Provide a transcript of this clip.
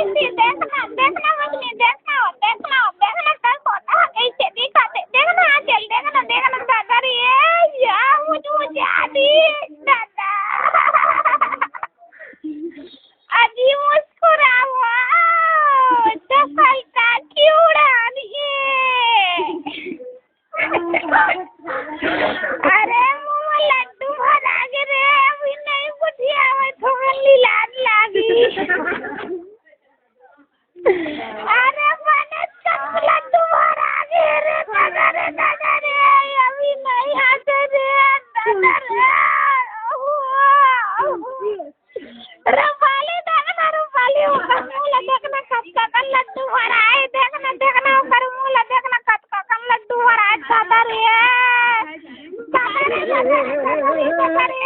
ऐसी देखना देखना मछली देखना देखना देखना कल कोटा ऐसे दिखाते देखना चल देखना देखना दादा रे या मुझे आदि दादा अजी मुस्कुरा हुआ सफलता की उड़ान ये अरे मुँह लड्डू भरा रे अभी नहीं बुझिया हुआ थोड़ी लाज लागी अरे मैंने सब लड्डू भरा रे दादा रे अभी नहीं आते रे दादा रे रूपाली देखना रूपाली ऊपर मुँह देखना कब का लड्डू भरा है देखना देखना ऊपर मुँह देखना कब का लड्डू भरा है दादा रे दादा रे